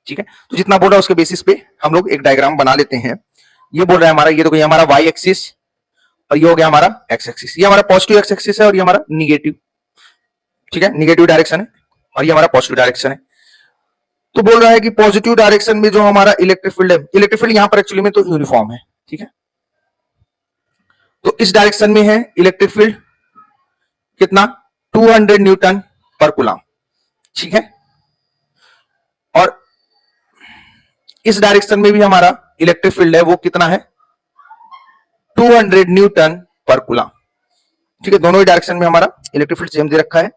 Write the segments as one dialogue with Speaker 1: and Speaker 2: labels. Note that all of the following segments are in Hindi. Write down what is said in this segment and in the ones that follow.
Speaker 1: ठीक है। तो जितना बोल रहा है उसके बेसिस पे हम लोग एक डायग्राम बना लेते हैं। ये बोल रहा है हमारा, ये देखो ये हमारा वाई एक्सिस और ये हो गया हमारा एक्स एक्सिस। ये हमारा पॉजिटिव एक्स एक्सिस है और ये हमारा निगेटिव, ठीक है, निगेटिव डायरेक्शन है और ये हमारा पॉजिटिव डायरेक्शन है। तो बोल रहा है कि पॉजिटिव डायरेक्शन में जो हमारा इलेक्ट्रिक फील्ड है, इलेक्ट्रिक फील्ड यहां पर एक्चुअली में तो यूनिफॉर्म है, ठीक है। तो इस डायरेक्शन में है इलेक्ट्रिक फील्ड कितना 200 न्यूटन पर कूलम, ठीक है। और इस डायरेक्शन में भी हमारा इलेक्ट्रिक फील्ड है वो कितना है 200 न्यूटन पर कूलम, ठीक है। दोनों ही डायरेक्शन में हमारा इलेक्ट्रिक फील्ड सेम दे रखा है।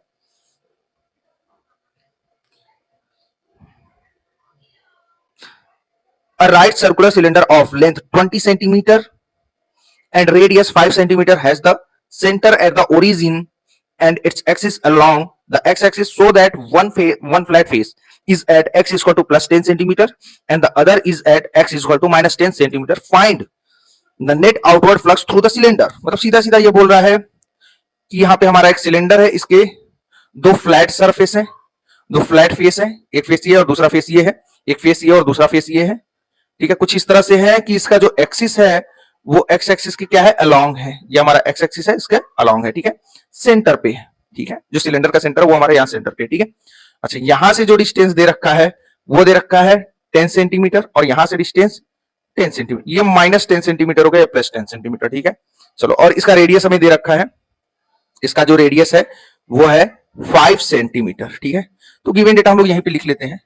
Speaker 1: A right circular cylinder of length 20 centimeter and radius 5 centimeter has the center at the origin and its axis along the x-axis, so that one flat face is at x is equal to plus 10 centimeter and the other is at x is equal to minus 10 centimeter. Find the net outward flux through the cylinder. मतलब सीधा सीधा ये बोल रहा है कि यहाँ पे हमारा एक सिलेंडर है, इसके दो फ्लैट सरफेस है, दो फ्लैट फेस है, एक फेस ये और दूसरा फेस ये है, एक फेस ये और दूसरा फेस ये है, ठीक है। कुछ इस तरह से है कि इसका जो एक्सिस है वो एक्स एक्सिस की क्या है अलोंग है, ये हमारा एक्स एक्सिस है इसके अलोंग है, ठीक है, सेंटर पे है, ठीक है। जो सिलेंडर का सेंटर वो हमारे यहाँ सेंटर पे, ठीक है। अच्छा, यहां से जो डिस्टेंस दे रखा है वो दे रखा है 10 सेंटीमीटर और यहां से डिस्टेंस 10 सेंटीमीटर, ये माइनस 10 सेंटीमीटर हो गया, प्लस 10 सेंटीमीटर, ठीक है। चलो, और इसका रेडियस हमें दे रखा है, इसका जो रेडियस है वो है 5 सेंटीमीटर, ठीक है। तो गिवन डेटा हम लोग यहीं पे लिख लेते हैं।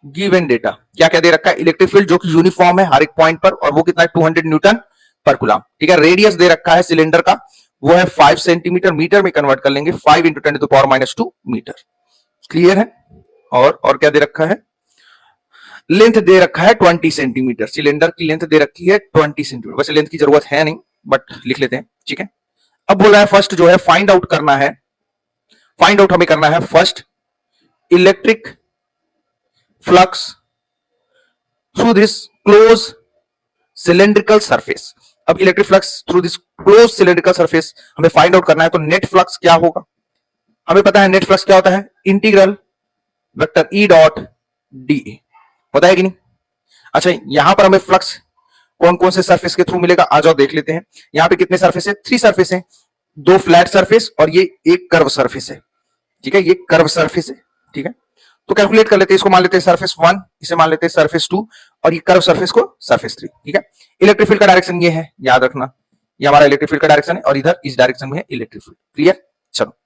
Speaker 1: गिवन डेटा क्या क्या दे रखा है, इलेक्ट्रिक फील्ड जो कि यूनिफॉर्म है हर एक पॉइंट पर और वो कितना है 200 न्यूटन पर कूलम, ठीक है। रेडियस दे रखा है सिलेंडर का वो है 5 सेंटीमीटर, मीटर में कन्वर्ट कर लेंगे 5 into 10 to the power minus 2 metre, clear है। और क्या दे रखा है, लेंथ दे रखा है 20 सेंटीमीटर, सिलेंडर की लेंथ दे रखी है 20 सेंटीमीटर, वैसे लेंथ की जरूरत है नहीं बट लिख लेते हैं, ठीक है। अब बोल रहा है फर्स्ट जो है फाइंड आउट करना है, फाइंड आउट हमें करना है first electric flux through this close cylindrical surface. अब electric flux through this close cylindrical surface हमें फाइंड आउट करना है। तो नेट फ्लक्स क्या होगा, हमें पता है नेट फ्लक्स क्या होता है, integral vector E dot D A, पता है कि नहीं। अच्छा, यहां पर हमें फ्लक्स कौन कौन से सरफेस के थ्रू मिलेगा, आ जाओ देख लेते हैं। यहां पे कितने सरफेस है, 3 सरफेस है, 2 फ्लैट सरफेस और ये एक कर्व सरफेस है, ठीक है, ये कर्व सरफेस है, ठीक है। तो कैलकुलेट कर लेते हैं, इसको मान लेते हैं सरफेस 1, इसे मान लेते हैं सरफेस 2 और ये कर्व सरफेस को सरफेस 3, ठीक है। इलेक्ट्रिक फील्ड का डायरेक्शन ये है, याद रखना, ये हमारा इलेक्ट्रिक फील्ड का डायरेक्शन है और इधर इस डायरेक्शन में है इलेक्ट्रिक फील्ड, क्लियर। चलो